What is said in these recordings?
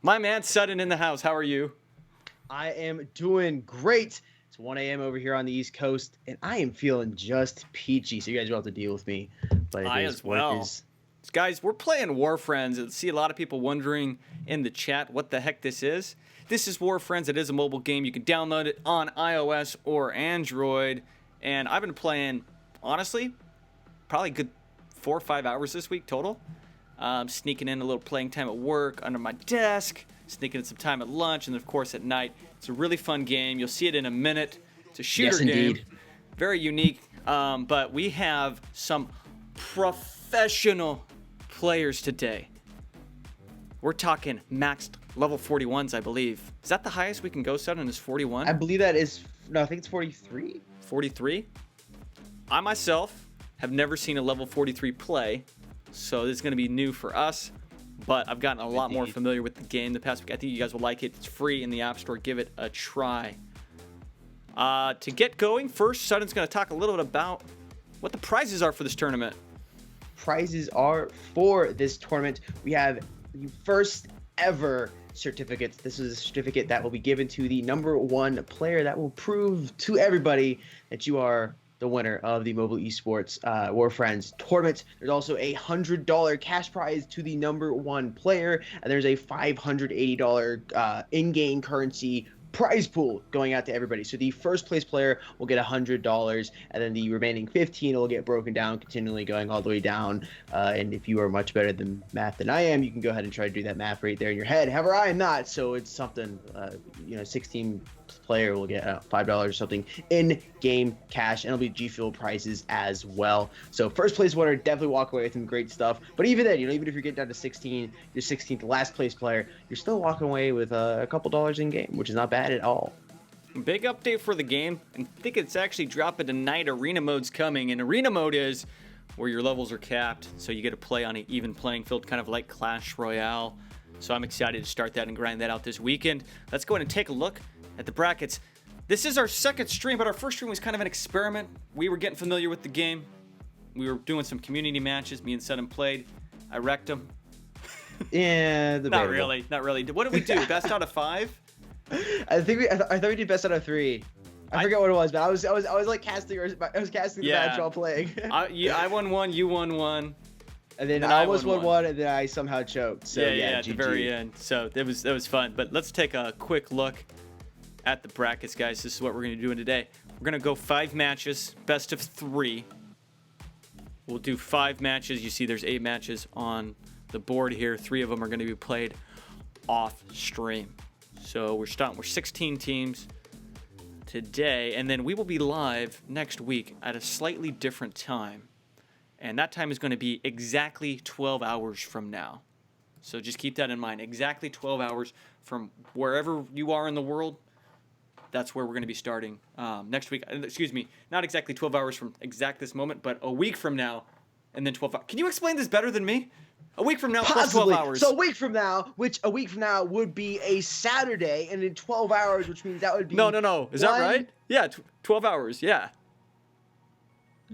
My man Sutton in the house. How are you? I am doing great. It's 1 a.m. over here on the East Coast, and I am feeling just peachy. So you guys will have to deal with me, but it I is as what well. it is. Guys, we're playing WarFriends. I see a lot of people wondering in the chat what the heck this is. This is WarFriends. It is a mobile game. You can download it on iOS or Android. And I've been playing, honestly, probably a good 4 or 5 hours this week total. Sneaking in a little playing time at work, under my desk, sneaking in some time at lunch, and then, of course, at night. It's a really fun game. You'll see it in a minute. It's a shooter game. Indeed. Very unique. But we have some professional players today. We're talking maxed level 41s, I believe. Is that the highest we can go, Sutton, is 41? I believe that is, no, I think it's 43. 43? I myself have never seen a level 43 play, so this is going to be new for us, but I've gotten a lot more familiar with the game the past week. I think you guys will like it. It's free in the App Store. Give it a try. To get going, first, Sutton's going to talk a little bit about what the prizes are for this tournament. Prizes are for this tournament. We have the first ever certificates. This is a certificate that will be given to the #1 player that will prove to everybody that you are the winner of the mobile esports WarFriends tournament. There's also a $100 cash prize to the #1 player, and there's a $580 in-game currency prize pool going out to everybody. So the first place player will get $100, and then the remaining 15 will get broken down, continually going all the way down. And if you are much better than math than I am, you can go ahead and try to do that math right there in your head. However, I am not, so it's something. 16 player will get $5 or something in game cash, and it'll be G Fuel prices as well. So first place winner, definitely walk away with some great stuff. But even then, even if you're getting down to 16, you're 16th last place player, you're still walking away with a couple dollars in game, which is not bad at all. Big update for the game. I think it's actually dropping tonight. Arena mode's coming, and arena mode is where your levels are capped, so you get to play on an even playing field, kind of like Clash Royale. So I'm excited to start that and grind that out this weekend. Let's go ahead and take a look at the brackets. This is our second stream, but our first stream was kind of an experiment. We were getting familiar with the game. We were doing some community matches. Me and Sutton played. I wrecked them. Yeah, Not really. What did we do? Best out of 5? I thought we did best out of 3. I forget what it was, but I was like casting. I was casting the match while playing. I won 1. You won 1. And then I almost won 1, and then I somehow choked. So yeah, at the very end. So that was fun. But let's take a quick look at the brackets, guys. This is what we're going to do today. We're going to go 5 matches, best of 3. We'll do 5 matches. You see there's 8 matches on the board here. 3 of them are going to be played off stream. So we're 16 teams today, and then we will be live next week at a slightly different time. And that time is going to be exactly 12 hours from now. So just keep that in mind. Exactly 12 hours from wherever you are in the world. That's where we're going to be starting next week. Excuse me, not exactly 12 hours from exact this moment, but a week from now, and then 12 hours. Can you explain this better than me? A week from now, plus 12 hours. So a week from now would be a Saturday, and in 12 hours, which means that would be... No. Is that right? Yeah, 12 hours, yeah.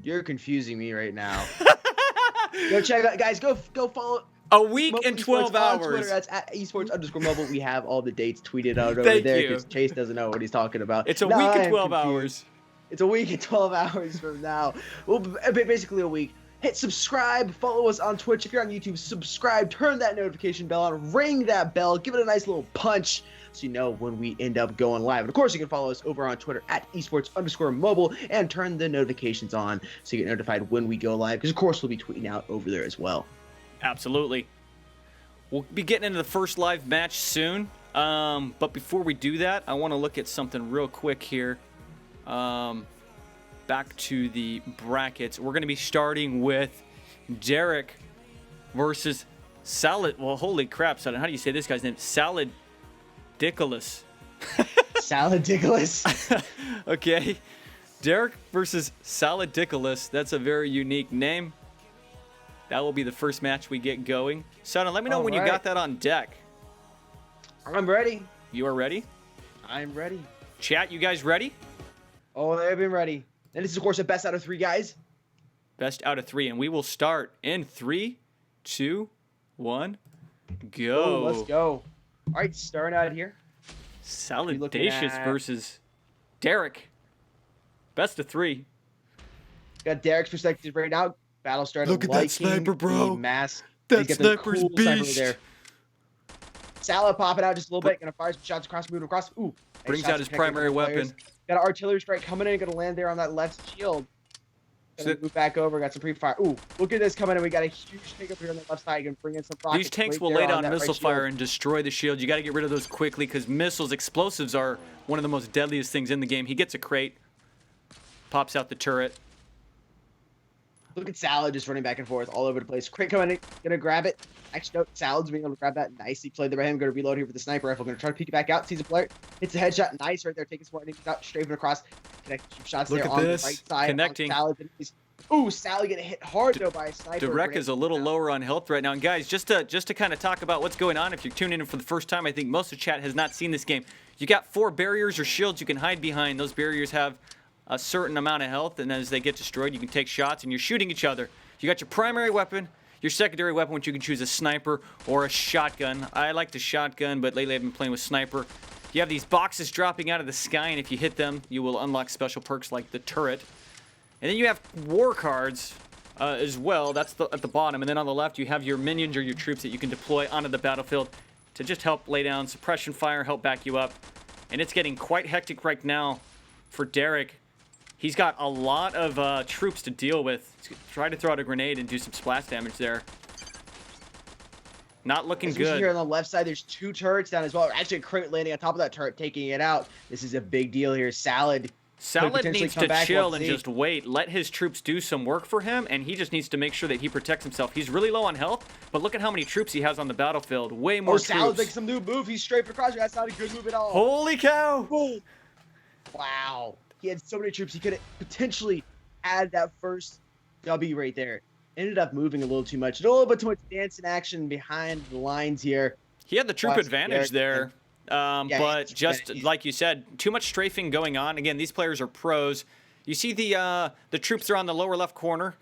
You're confusing me right now. Go check out, guys. Go follow... A week and 12 hours. On Twitter, that's at esports_mobile. We have all the dates tweeted out over there because Chase doesn't know what he's talking about. It's a week and 12 hours. It's a week and 12 hours from now. Well, basically a week. Hit subscribe. Follow us on Twitch. If you're on YouTube, subscribe. Turn that notification bell on. Ring that bell. Give it a nice little punch so you know when we end up going live. And of course, you can follow us over on Twitter at esports_mobile and turn the notifications on so you get notified when we go live. Because, of course, we'll be tweeting out over there as well. Absolutely. We'll be getting into the first live match soon. But before we do that, I want to look at something real quick here. Back to the brackets. We're going to be starting with Derek versus Salad. Well, holy crap, Salad. How do you say this guy's name? Salad Dickolas. Salad Dickolas. Okay. Derek versus Salad Dickolas. That's a very unique name. That will be the first match we get going. Sutton, let me know when you got that on deck. I'm ready. You are ready? I'm ready. Chat, you guys ready? Oh, they've been ready. And this is, of course, a best out of 3, guys. Best out of 3. And we will start in 3, 2, 1, go. Oh, let's go. All right, starting out here. Salacious versus Derek. Best of 3. Got Derek's perspective right now. Battle started. Look at that sniper, bro. The mask. That He's got the sniper's cool sniper beast. there. Salad popping out just a little bit. Gonna fire some shots across, moving across. Ooh. Nice Brings shots out his connecting primary with the players. weapon. Got an artillery strike coming in. Gonna land there on that left shield. Gonna move back over. Got some pre-fire. Ooh, look at this coming in. We got a huge tank up here on the left side. Gonna bring in some rockets. These tanks right will there lay on down that missile right fire shield. and destroy the shield. You got to get rid of those quickly because missiles, explosives are one of the most deadliest things in the game. He gets a crate, pops out the turret. Look at Salad just running back and forth all over the place. Crate coming in, gonna grab it. Actually, no, Salad's being able to grab that. Nicely played there by him. Gonna reload here with the sniper rifle. Gonna try to peek it back out. Sees a player. Hits a headshot. Nice right there. Taking some more enemies out. Strafing across. Connecting some shots Look there at on this. the right side. Connecting. Salad. Ooh, Salad getting hit hard though by a sniper. Derek is a little lower on health right now. And guys, just to kind of talk about what's going on, if you're tuning in for the first time, I think most of chat has not seen this game. You got 4 barriers or shields you can hide behind. Those barriers have a certain amount of health, and as they get destroyed, you can take shots, and you're shooting each other. You got your primary weapon, your secondary weapon, which you can choose a sniper or a shotgun. I like the shotgun, but lately I've been playing with sniper. You have these boxes dropping out of the sky, and if you hit them, you will unlock special perks like the turret. And then you have war cards as well. That's at the bottom. And then on the left, you have your minions or your troops that you can deploy onto the battlefield to just help lay down suppression fire, help back you up. And it's getting quite hectic right now for Derek. He's got a lot of troops to deal with. Try to throw out a grenade and do some splash damage there. Not looking As we see good. here on the left side, there's 2 turrets down as well. Actually, a crate landing on top of that turret, taking it out. This is a big deal here. Salad Needs to chill and just wait. Let his troops do some work for him, and he just needs to make sure that he protects himself. He's really low on health, but look at how many troops he has on the battlefield. Way more troops. Salad's making some new move. He's straight across. That's not a good move at all. Holy cow! Boom. Wow. He had so many troops. He could have potentially had that first W right there. Ended up moving a little too much. A little bit too much dancing action behind the lines here. He had the troop advantage there. Yeah, but just like you said, too much strafing going on. Again, these players are pros. You see the troops are on the lower left corner.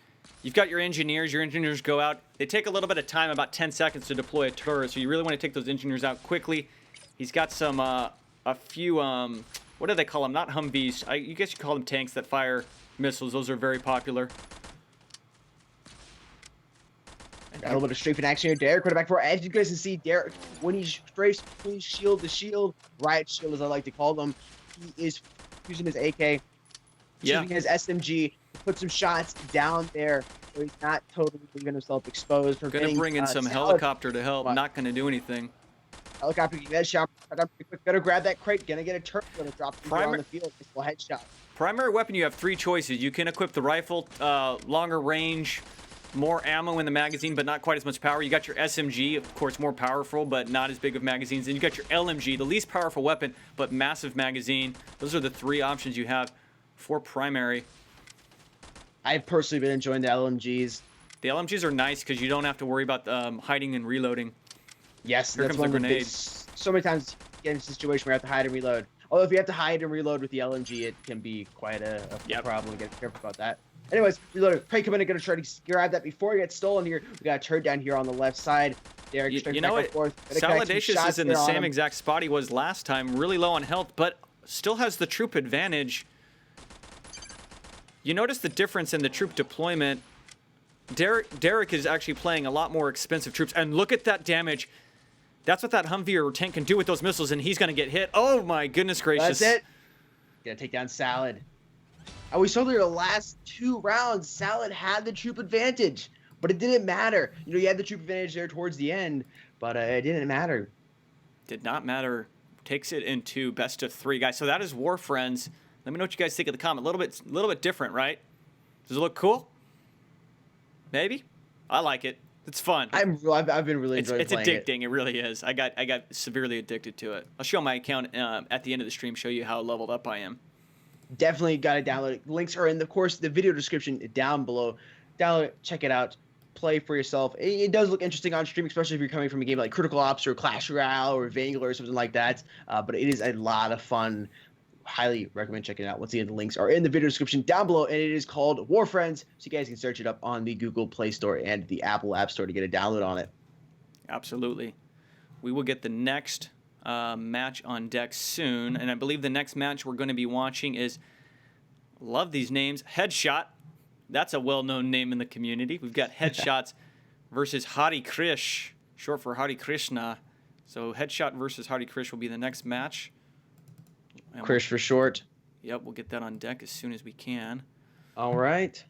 You've got your engineers. Your engineers go out. They take a little bit of time, about 10 seconds to deploy a turret. So you really want to take those engineers out quickly. He's got some a few what do they call them? Not Humvees. You guess you call them tanks that fire missiles. Those are very popular. Got a little bit of strafing action here. Derek right back for. As you guys can see, Derek, when he strafes between shield to shield, riot shield as I like to call them, he is using his AK, using his SMG to put some shots down there so he's not totally leaving himself exposed. Gonna bring in some helicopter to help. Not gonna do anything. Helicopter, that shot. Gonna grab that crate. Gonna get a turret. Gonna drop him on the field. Full headshot. Primary weapon, you have 3 choices. You can equip the rifle, longer range, more ammo in the magazine, but not quite as much power. You got your SMG, of course, more powerful, but not as big of magazines. And you got your LMG, the least powerful weapon, but massive magazine. Those are the 3 options you have for primary. I've personally been enjoying the LMGs. The LMGs are nice because you don't have to worry about hiding and reloading. Yes, Here that's comes one the of the grenade. so many times you get in a situation where you have to hide and reload. Although if you have to hide and reload with the LMG, it can be quite a problem. Get careful about that. Anyways, reload. Crate coming in, gonna try to grab that before he gets stolen here. We got a turret down here on the left side. Derek, you know what? Salacious is in the same exact spot he was last time. Really low on health, but still has the troop advantage. You notice the difference in the troop deployment. Derek is actually playing a lot more expensive troops. And look at that damage. That's what that Humvee or tank can do with those missiles, and he's going to get hit. Oh, my goodness gracious. That's it. Gonna take down Salad. And we saw there the last 2 rounds, Salad had the troop advantage, but it didn't matter. You know, you had the troop advantage there towards the end, but it didn't matter. Did not matter. Takes it into best of 3, guys. So that is WarFriends. Let me know what you guys think of the comment. A little bit different, right? Does it look cool? Maybe. I like it. It's fun. I've been really enjoying playing it. It's addicting. It really is. I got severely addicted to it. I'll show my account at the end of the stream. Show you how leveled up I am. Definitely got to download it. Links are in, of course, the video description down below. Download it, check it out, play for yourself. It does look interesting on stream, especially if you're coming from a game like Critical Ops or Clash Royale or Vanguard or something like that. But it is a lot of fun. Highly recommend checking it out. Once again, the links are in the video description down below, and it is called WarFriends, so you guys can search it up on the Google Play Store and the Apple App Store to get a download on it. Absolutely. we will get the next match on deck soon. And I believe the next match we're going to be watching is, love these names, Headshot. That's a well-known name in the community. We've got Headshots versus Hari Krish, short for Hari Krishna. So Headshot versus Hari Krish will be the next match. And Krish for short. Yep, we'll get that on deck as soon as we can. All right.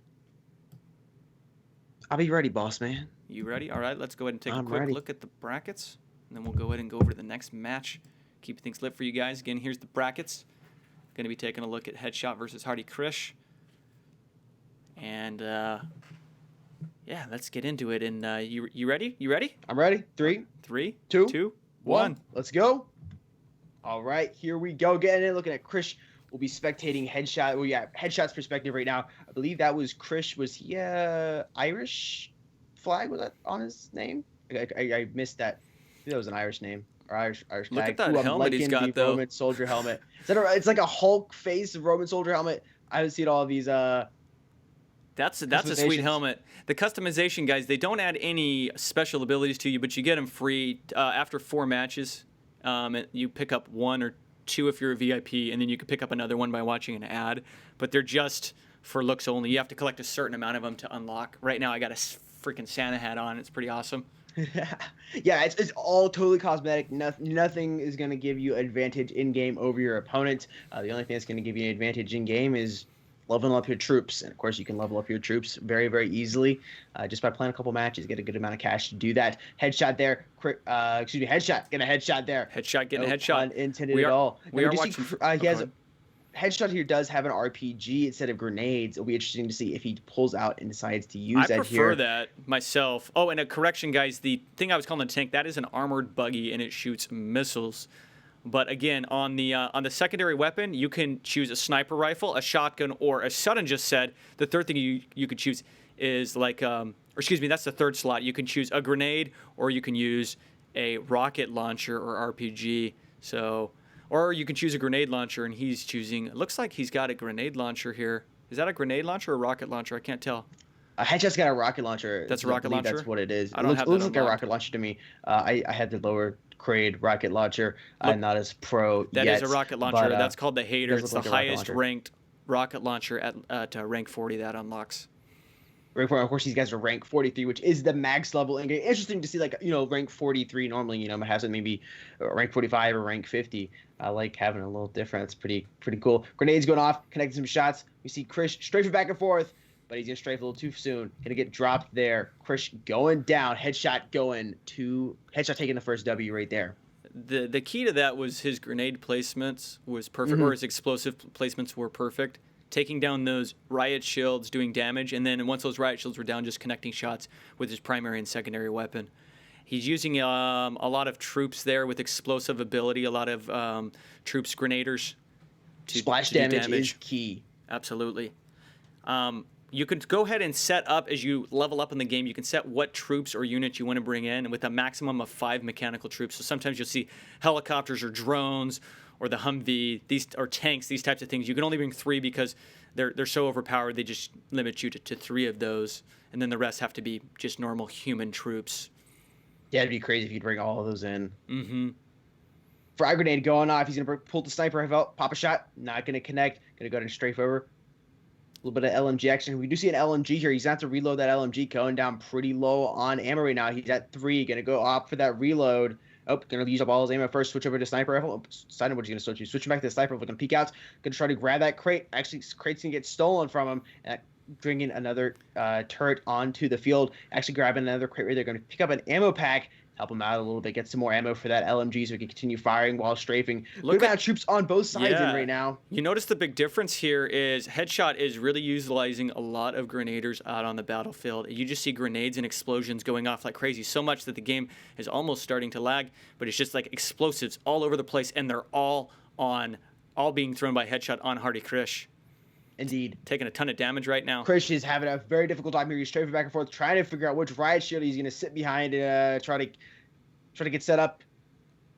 I'll be ready, boss man. You ready? All right, let's go ahead and take I'm a quick ready. look at the brackets, and then we'll go ahead and go over to the next match. Keep things lit for you guys. Again, here's the brackets. Going to be taking a look at Headshot versus Hari Krish. And, yeah, let's get into it. And you ready? You ready? I'm ready. 3, 3, 2, 2, 1. 1. Let's go. All right, here we go. Getting in, looking at Krish. We'll be spectating Headshot. Well, yeah, Headshot's perspective right now. I believe that was Krish. Was he Irish flag? Was that on his name? I missed that. I think that was an Irish name or Irish Look flag. at that helmet he's got, the though. Roman soldier helmet. Is that it's like a Hulk face Roman soldier helmet. I haven't seen all of these. That's a sweet helmet. The customization, guys, they don't add any special abilities to you, but you get them free after 4 matches. You pick up 1 or 2 if you're a VIP, and then you can pick up another one by watching an ad. But they're just for looks only. You have to collect a certain amount of them to unlock. Right now, I got a freaking Santa hat on. It's pretty awesome. Yeah, it's all totally cosmetic. Nothing is going to give you advantage in game over your opponent. The only thing that's going to give you an advantage in game is leveling up your troops, and of course you can level up your troops very, very easily just by playing a couple matches. Get a good amount of cash to do that. Headshot there, Headshot getting a headshot there. Headshot getting No a headshot. pun intended at all. We are watching. He has Headshot here does have an RPG instead of grenades. It'll be interesting to see if he pulls out and decides to use that here. I prefer that myself. Oh, and a correction, guys. The thing I was calling a tank, that is an armored buggy, and it shoots missiles. But again, on the secondary weapon, you can choose a sniper rifle, a shotgun, or as Sutton just said, the third thing you could choose is like, or excuse me, that's the third slot. You can choose a grenade, or you can use a rocket launcher or RPG. So, or you can choose a grenade launcher, and he's choosing. It looks like he's got a grenade launcher here. Is that a grenade launcher or a rocket launcher? I can't tell. Headshot's got a rocket launcher. That's a rocket launcher? That's what it is. I don't have that It looks like a unlocked. rocket launcher to me. I had the lower grade rocket launcher. I'm not as pro That yet. is a rocket launcher. But, That's called the Hater. does It's look the like a rocket highest launcher. ranked rocket launcher at rank 40 that unlocks. Rank 40, of course, these guys are rank 43, which is the max level. And interesting to see, like, rank 43 normally, has it maybe rank 45 or rank 50. I like having a little different. It's pretty cool. Grenades going off, connecting some shots. We see Krish strafing back and forth, but he's going to strafe a little too soon. Going to get dropped there. Krish going down. Headshot taking the first W right there. The key to that was his grenade placements was perfect, or his explosive placements were perfect. Taking down those riot shields, doing damage, and then once those riot shields were down, just connecting shots with his primary and secondary weapon. He's using a lot of troops there with explosive ability, a lot of troops, grenaders. Splash do damage is key. Absolutely. You could go ahead and set up, as you level up in the game, you can set what troops or units you want to bring in with a maximum of 5 mechanical troops. So sometimes you'll see helicopters or drones or the Humvee, or tanks, these types of things. You can only bring 3 because they're so overpowered, they just limit you to 3 of those. And then the rest have to be just normal human troops. Yeah, it'd be crazy if you'd bring all of those in. Mm-hmm. Frag grenade going off. He's going to pull the sniper rifle out, pop a shot. Not going to connect. Going to go ahead and strafe over. A little bit of LMG action. We do see an LMG here. He's going to have to reload that LMG, going down pretty low on ammo right now. He's at 3. Going to go off for that reload. Oh, going to use up all his ammo first. Switch over to sniper rifle. Oh, deciding what he's going to switch to. Switching back to the sniper rifle. Going to peek out. Going to try to grab that crate. Actually, crate's going to get stolen from him. And bringing another turret onto the field. Actually grabbing another crate right there. Going to pick up an ammo pack. Help him out a little bit, get some more ammo for that LMG so we can continue firing while strafing. Good amount of troops on both sides in right now. You notice the big difference here is Headshot is really utilizing a lot of grenaders out on the battlefield. You just see grenades and explosions going off like crazy, so much that the game is almost starting to lag, but it's just like explosives all over the place, and they're all being thrown by Headshot on Hari Krish. Indeed. Taking a ton of damage right now. Krish is having a very difficult time here. He's strafing back and forth, trying to figure out which riot shield he's going to sit behind and try to get set up.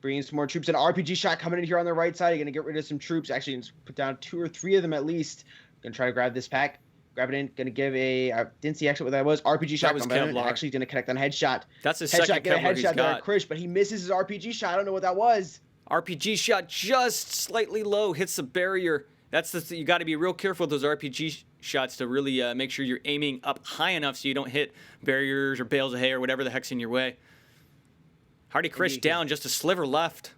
Bringing some more troops. An RPG shot coming in here on the right side. You're going to get rid of some troops. Actually, put down 2 or 3 of them at least. Going to try to grab this pack. Grab it in. Gonna give a. I didn't see actually what that was. RPG shot. was I'm Kevlar. actually gonna connect on headshot. That's his Headshot. second Get a Kevlar he's headshot there, got. Krish, but he misses his RPG shot. I don't know what that was. RPG shot just slightly low, hits the barrier. That's the you got to be real careful with those RPG shots to really make sure you're aiming up high enough so you don't hit barriers or bales of hay or whatever the heck's in your way. Hardy Krish down, just a sliver left.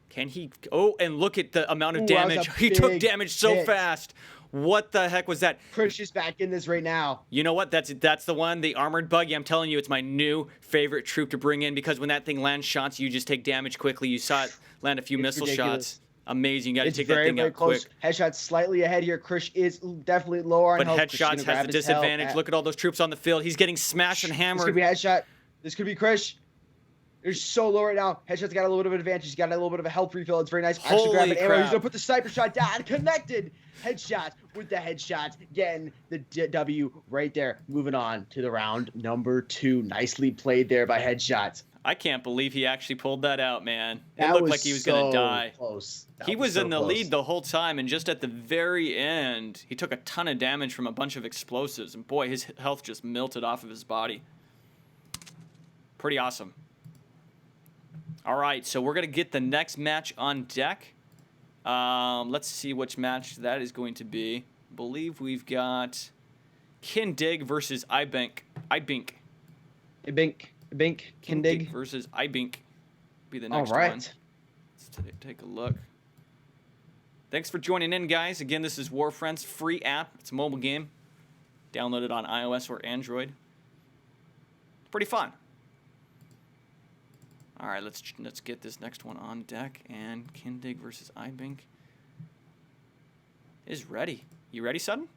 Can he? Oh, and look at the amount of damage. He took damage so fast. What the heck was that? Krish is back in this right now. You know what? That's the one, the armored buggy. I'm telling you, it's my new favorite troop to bring in because when that thing lands shots, you just take damage quickly. You saw it land a few missile shots. Amazing. You got to take that thing out quick. Headshot's slightly ahead here. Krish is definitely lower on health. But headshots has a disadvantage. Look at all those troops on the field. He's getting smashed and hammered. This could be headshot. This could be Krish. They're so low right now. Headshot's got a little bit of an advantage. He's got a little bit of a health refill. It's very nice. Actually grabbing ammo. He's gonna put the sniper shot down. Connected. Headshot with the headshot. Getting the W right there. Moving on to the round number 2. Nicely played there by Headshot. I can't believe he actually pulled that out, man. It looked like he was gonna die. Close. He was in the lead the whole time, and just at the very end, he took a ton of damage from a bunch of explosives. And boy, his health just melted off of his body. Pretty awesome. All right, so we're going to get the next match on deck. Let's see which match that is going to be. I believe we've got Kindig versus Ibink. Ibink Kindig versus Ibink be the next one. All right. Let's take a look. Thanks for joining in, guys. Again, this is WarFriends, free app. It's a mobile game. Download it on iOS or Android. Pretty fun. All right, let's get this next one on deck. And Kindig versus Ibink is ready. You ready, Sutton?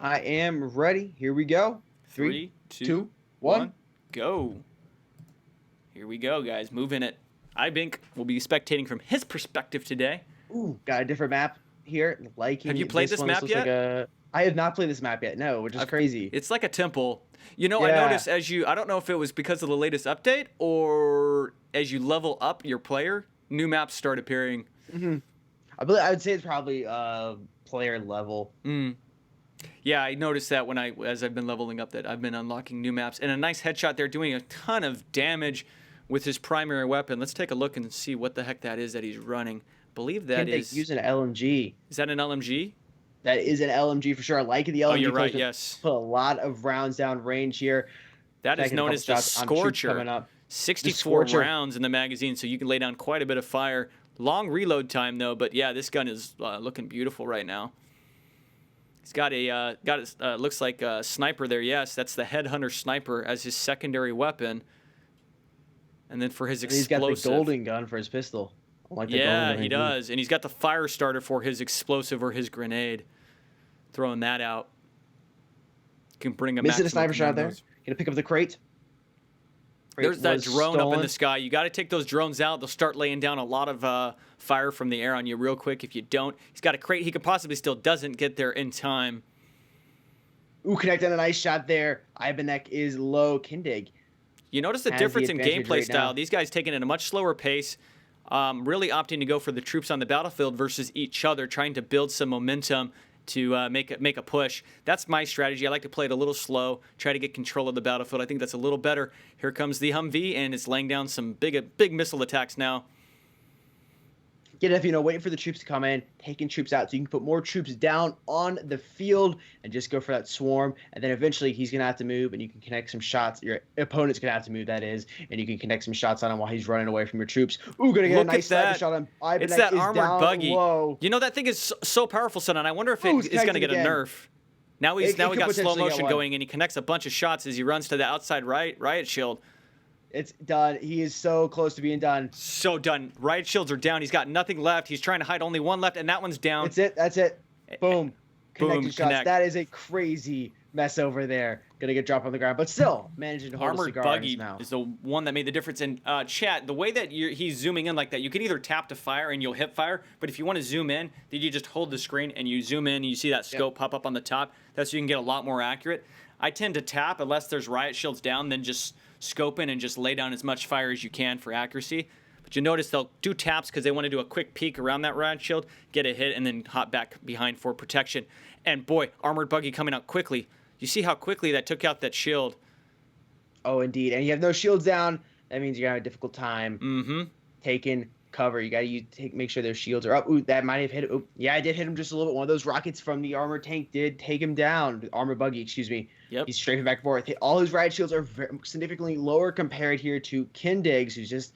I am ready. Here we go. 3, 2, 1, go. Here we go, guys. Moving it. Ibink will be spectating from his perspective today. Ooh, got a different map here. Have you played this map yet? I have not played this map yet. No, which is crazy. It's like a temple. You know, I noticed I don't know if it was because of the latest update or as you level up your player, new maps start appearing. Mm-hmm. I would say it's probably player level. Yeah, I noticed that as I've been leveling up that I've been unlocking new maps. And a nice headshot there doing a ton of damage with his primary weapon. Let's take a look and see what the heck that is that he's running. I believe that is using an LMG. Is that an LMG? That is an LMG for sure. I like the LMG. Oh, you're right, yes. Put a lot of rounds down range here. That is known as the Scorcher. 64 rounds in the magazine, so you can lay down quite a bit of fire. Long reload time, though, but yeah, this gun is looking beautiful right now. He's got looks like a sniper there. Yes, that's the Headhunter sniper as his secondary weapon. And then for his explosive. He's got the golden gun for his pistol. Yeah, he does. And he's got the fire starter for his explosive or his grenade. Throwing that out. Can bring a missing a sniper shot there. Gonna pick up the crate. There's that drone up in the sky. You got to take those drones out. They'll start laying down a lot of fire from the air on you real quick. If you don't, he's got a crate. He could possibly still doesn't get there in time. Ooh, connecting a nice shot there. Ibanek is low. Kindig. You notice the difference in gameplay style. These guys taking it at a much slower pace. Really opting to go for the troops on the battlefield versus each other, trying to build some momentum to make a push. That's my strategy. I like to play it a little slow, try to get control of the battlefield. I think that's a little better. Here comes the Humvee, and it's laying down some big missile attacks now. Get it, waiting for the troops to come in, taking troops out so you can put more troops down on the field and just go for that swarm. And then eventually he's going to have to move and you can connect some shots. Your opponent's going to have to move, that is, and you can connect some shots on him while he's running away from your troops. Ooh, going to get a nice sniper shot on him. It's that armored buggy. Low. You know, that thing is so powerful, son, and I wonder if it's going to get a nerf. Now he got slow motion going, and he connects a bunch of shots as he runs to the outside riot shield. It's done. He is so close to being done. So done. Riot shields are down. He's got nothing left. He's trying to hide only one left, and that one's down. That's it. Boom. Connected shots. Connect. That is a crazy mess over there. Gonna get dropped on the ground, but still managing to hold a cigar in his mouth. Is the one that made the difference. And chat, the way that he's zooming in like that, you can either tap to fire and you'll hip fire, but if you want to zoom in, then you just hold the screen and you zoom in and you see that scope pop up on the top. That's so you can get a lot more accurate. I tend to tap unless there's riot shields down, then just scope in and just lay down as much fire as you can for accuracy. But you notice they'll do taps because they want to do a quick peek around that riot shield, get a hit, and then hop back behind for protection. And boy, armored buggy coming out quickly. You see how quickly that took out that shield. Oh, indeed. And you have no shields down. That means you're going to have a difficult time taking cover. You got to make sure their shields are up. Ooh, that might have hit. Ooh, yeah, I did hit him just a little bit. One of those rockets from the armor tank did take him down. Armor buggy, excuse me. Yep. He's strafing back and forth. All his riot shields are significantly lower compared here to Kindig's, who's just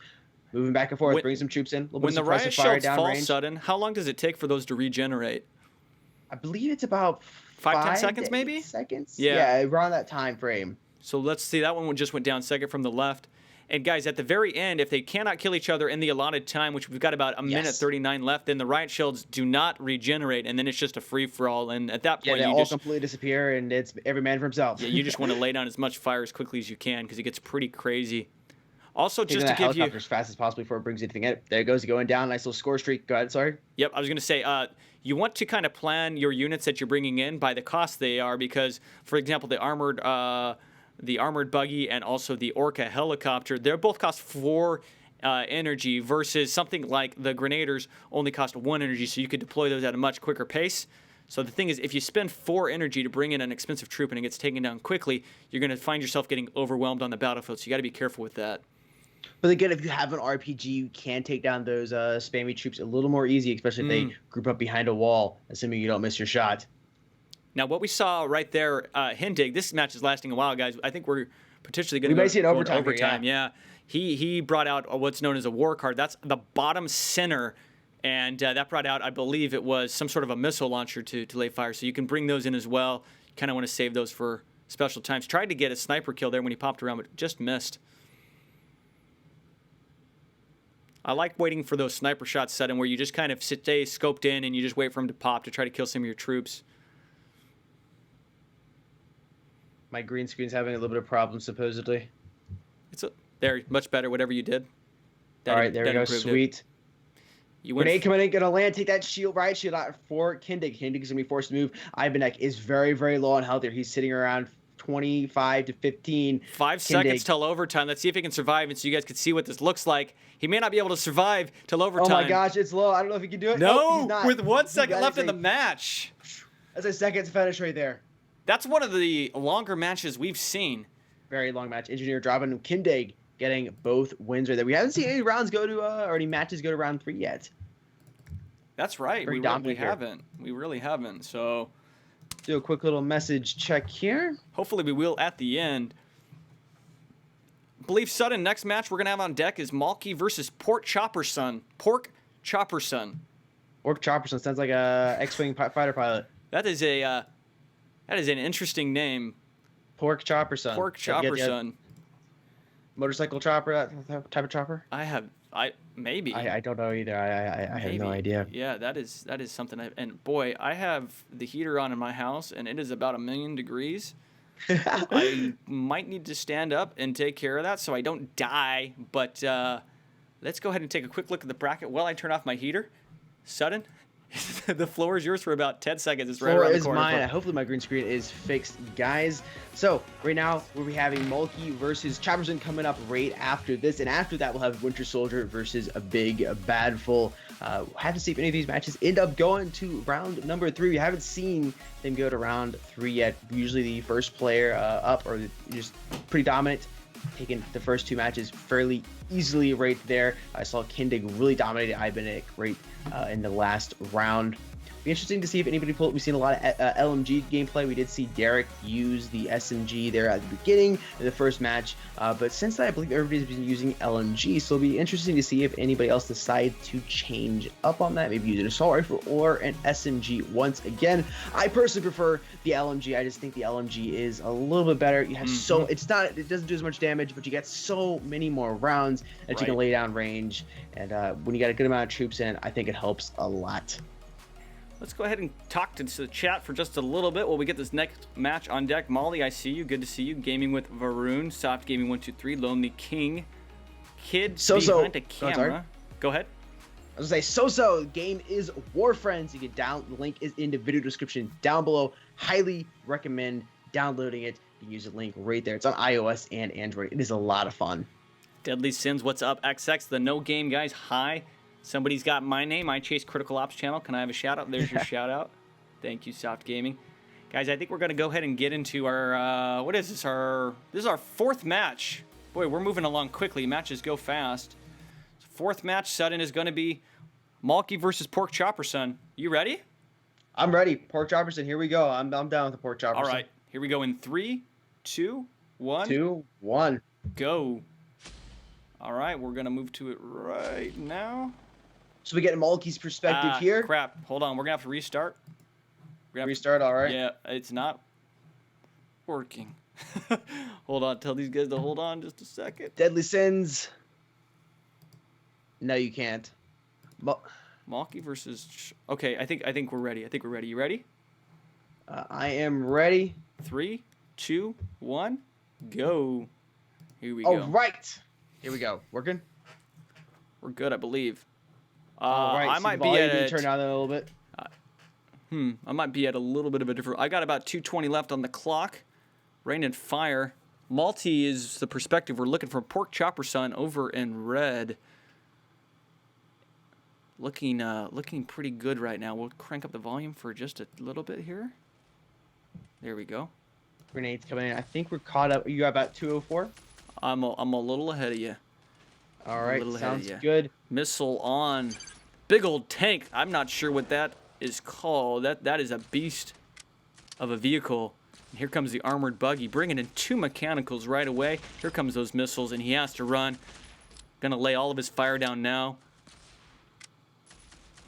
moving back and forth, bringing some troops in. When the riot shields fall sudden, how long does it take for those to regenerate? I believe it's about 5-10 seconds, maybe? 8 seconds? Yeah, around that time frame. So let's see. That one just went down second from the left. And guys, at the very end, if they cannot kill each other in the allotted time, which we've got about a minute 39 left, then the riot shields do not regenerate, and then it's just a free-for-all. And at that point, they all completely disappear, and it's every man for himself. Yeah, you just want to lay down as much fire as quickly as you can because it gets pretty crazy. Also, just to give helicopter as fast as possible before it brings anything in. There it goes, going down. Nice little score streak. Go ahead, sorry. Yep, I was going to say, you want to kind of plan your units that you're bringing in by the cost they are because, for example, the armored buggy and also the Orca helicopter, they both cost 4 energy versus something like the grenaders only cost 1 energy, so you could deploy those at a much quicker pace. So the thing is, if you spend 4 energy to bring in an expensive troop and it gets taken down quickly, you're going to find yourself getting overwhelmed on the battlefield, so you got to be careful with that. But again, if you have an RPG, you can take down those spammy troops a little more easy, especially if they group up behind a wall, assuming you don't miss your shot. Now, what we saw right there, Hindig, this match is lasting a while, guys. I think we're potentially going to go see an overtime. Overtime, yeah. He brought out what's known as a war card. That's the bottom center, and that brought out, I believe it was some sort of a missile launcher to lay fire. So you can bring those in as well. You kind of want to save those for special times. Tried to get a sniper kill there when he popped around, but just missed. I like waiting for those sniper shots set in where you just kind of stay scoped in and you just wait for him to pop to try to kill some of your troops. My green screen's having a little bit of problems, supposedly. There, much better, whatever you did. All right, there we go. Sweet. Grenade coming in, gonna land, take that shield, riot shield out for Kindig. Kindig's gonna be forced to move. Ivanek is very, very low on health here. He's sitting around 25 to 15. 5 seconds till overtime. Let's see if he can survive, and so you guys can see what this looks like. He may not be able to survive till overtime. Oh my gosh, it's low. I don't know if he can do it. No, with 1 second left in the match. That's a second finish right there. That's one of the longer matches we've seen. Very long match. Engineer dropping Kindig getting both wins right there. We haven't seen any rounds go to or any matches go to round 3 yet. That's right. We haven't. We really haven't. So do a quick little message check here. Hopefully we will at the end. Believe sudden next match we're gonna have on deck is Malky versus Pork Chopperson. Pork Chopperson. Pork Chopperson sounds like a X-wing fighter pilot. That is an interesting name. Pork Chopperson. Pork Chopperson. Motorcycle chopper, that type of chopper? Maybe. I don't know either. I have no idea. Yeah, that is something. And boy, I have the heater on in my house, and it is about 1,000,000 degrees. I might need to stand up and take care of that so I don't die. But let's go ahead and take a quick look at the bracket while I turn off my heater. Sudden. The floor is yours for about 10 seconds. It's right around the corner. Mine. Hopefully my green screen is fixed, guys. So right now we'll be having Malky versus Chopperson coming up right after this, and after that we'll have Winter Soldier versus a Big Bad Full. Have to see if any of these matches end up going to round number 3. We haven't seen them go to round 3 yet. Usually the first player up or just pretty dominant, taking the first 2 matches fairly easily right there. I saw Kindig really dominated Ivanek right in the last round. Be interesting to see if anybody pulled. We've seen a lot of LMG gameplay. We did see Derek use the SMG there at the beginning of the first match, but since then I believe everybody's been using LMG, so it'll be interesting to see if anybody else decides to change up on that, maybe use an assault rifle or an SMG once again. I personally prefer the LMG. I just think the LMG is a little bit better. You have it doesn't do as much damage, but you get so many more rounds that you can lay down range, and when you got a good amount of troops in, I think it helps a lot. Let's go ahead and talk to the chat for just a little bit while we get this next match on deck. Molly, I see you. Good to see you. Gaming with Varun, Soft Gaming 123, Lonely King, Kid behind a camera. Go ahead. I was gonna say, game is WarFriends. You can the link is in the video description down below. Highly recommend downloading it. You can use the link right there. It's on iOS and Android. It is a lot of fun. Deadly Sins, what's up? XX, the no game guys, hi. Somebody's got my name. I chase Critical Ops channel. Can I have a shout out? There's your shout out. Thank you, Soft Gaming. Guys, I think we're going to go ahead and get into our, what is this? This is our 4th match. Boy, we're moving along quickly. Matches go fast. 4th match, Sudden, is going to be Malky versus Pork Chopper Son. You ready? I'm ready. Pork Chopperson, here we go. I'm down with the Pork Chopperson. All right, here we go in 3, 2, 1. 2, 1. Go. All right, we're going to move to it right now. So we get Malky's perspective here. Crap. Hold on. We're going to have to restart. Restart, all right. Yeah, it's not working. Hold on. Tell these guys to hold on just a second. Deadly Sins. No, you can't. Malky versus... Okay, I think we're ready. You ready? I am ready. 3, 2, 1, go. Here we All go. right. Here we go. Working? We're good, I believe. All right. I might be at... Turn down a little bit. I might be at a little bit of a different... I got about 2:20 left on the clock. Rain and Fire. Malty is the perspective we're looking for. Pork Chopper Son over in red. Looking pretty good right now. We'll crank up the volume for just a little bit here. There we go. Grenades coming in. I think we're caught up. You got about 204? I'm a little ahead of you. All right, sounds good. Missile on. Big old tank. I'm not sure what that is called. That is a beast of a vehicle. And here comes the armored buggy, bringing in 2 mechanicals right away. Here comes those missiles, and he has to run. Gonna lay all of his fire down now.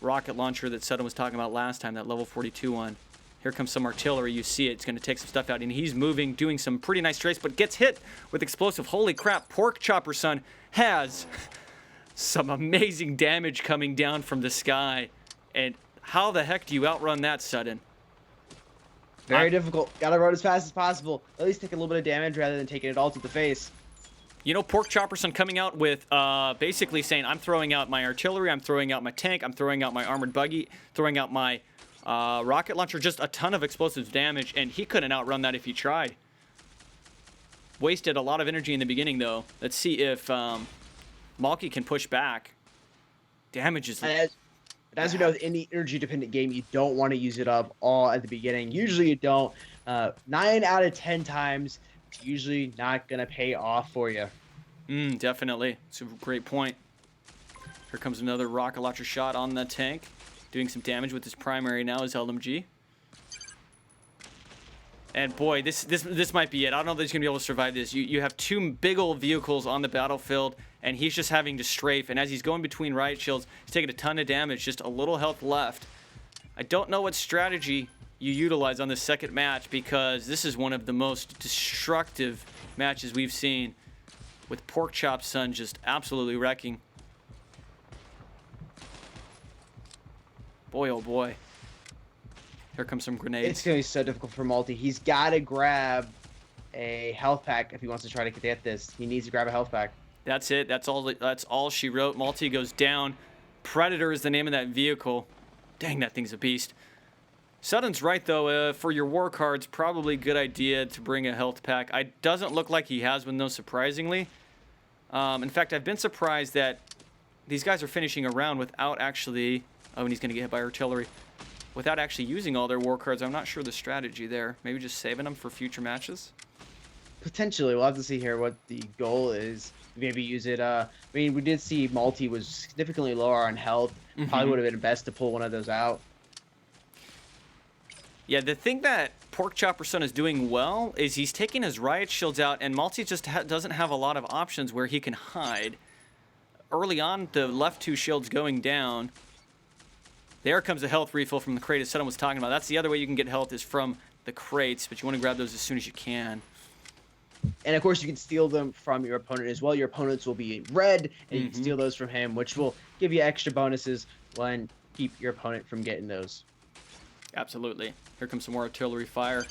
Rocket launcher that Sutton was talking about last time, that level 42 one. Here comes some artillery. You see it. It's going to take some stuff out. And he's moving, doing some pretty nice strafes, but gets hit with explosive. Holy crap. Pork Chopper Son has some amazing damage coming down from the sky. And how the heck do you outrun that, Sutton? Very difficult. Got to run as fast as possible. At least take a little bit of damage rather than taking it all to the face. You know, Pork Chopper Son coming out with basically saying, I'm throwing out my artillery, I'm throwing out my tank, I'm throwing out my armored buggy, throwing out my rocket launcher, just a ton of explosive damage, and he couldn't outrun that if he tried. Wasted a lot of energy in the beginning, though. Let's see if Malky can push back. Damage is... As we know, with any energy-dependent game, you don't want to use it up all at the beginning. Usually you don't. 9 out of 10 times, it's usually not going to pay off for you. Definitely. It's a great point. Here comes another rocket launcher shot on the tank. Doing some damage with his primary now, his LMG. And boy, this might be it. I don't know if he's going to be able to survive this. You have 2 big old vehicles on the battlefield, and he's just having to strafe. And as he's going between riot shields, he's taking a ton of damage, just a little health left. I don't know what strategy you utilize on this second match, because this is one of the most destructive matches we've seen, with Pork Chop Son just absolutely wrecking. Boy, oh boy. Here comes some grenades. It's going to be so difficult for Malty. He's got to grab a health pack if he wants to try to get this. He needs to grab a health pack. That's it. That's all she wrote. Malty goes down. Predator is the name of that vehicle. Dang, that thing's a beast. Sutton's right, though. For your war cards, probably a good idea to bring a health pack. It doesn't look like he has one, though, surprisingly. In fact, I've been surprised that these guys are finishing a round without actually... Oh, and he's going to get hit by artillery. Without actually using all their war cards. I'm not sure the strategy there. Maybe just saving them for future matches? Potentially. We'll have to see here what the goal is. Maybe use it. I mean, we did see Malty was significantly lower on health. Probably would have been best to pull one of those out. Yeah, the thing that Pork Chopper Son is doing well is he's taking his riot shields out, and Malty just doesn't have a lot of options where he can hide. Early on, the left 2 shields going down. There comes a health refill from the crate, as Sutton was talking about. That's the other way you can get health, is from the crates, but you want to grab those as soon as you can. And, of course, you can steal them from your opponent as well. Your opponents will be in red, and you can steal those from him, which will give you extra bonuses when keep your opponent from getting those. Absolutely. Here comes some more artillery fire.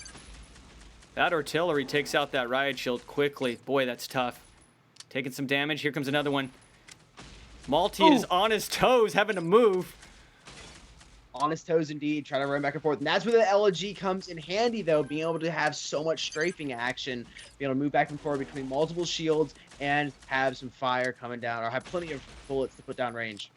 That artillery takes out that riot shield quickly. Boy, that's tough. Taking some damage. Here comes another one. Malty is on his toes, having to move. On his toes, indeed, trying to run back and forth. And that's where the LG comes in handy, though, being able to have so much strafing action, being able to move back and forth between multiple shields and have some fire coming down, or have plenty of bullets to put down range.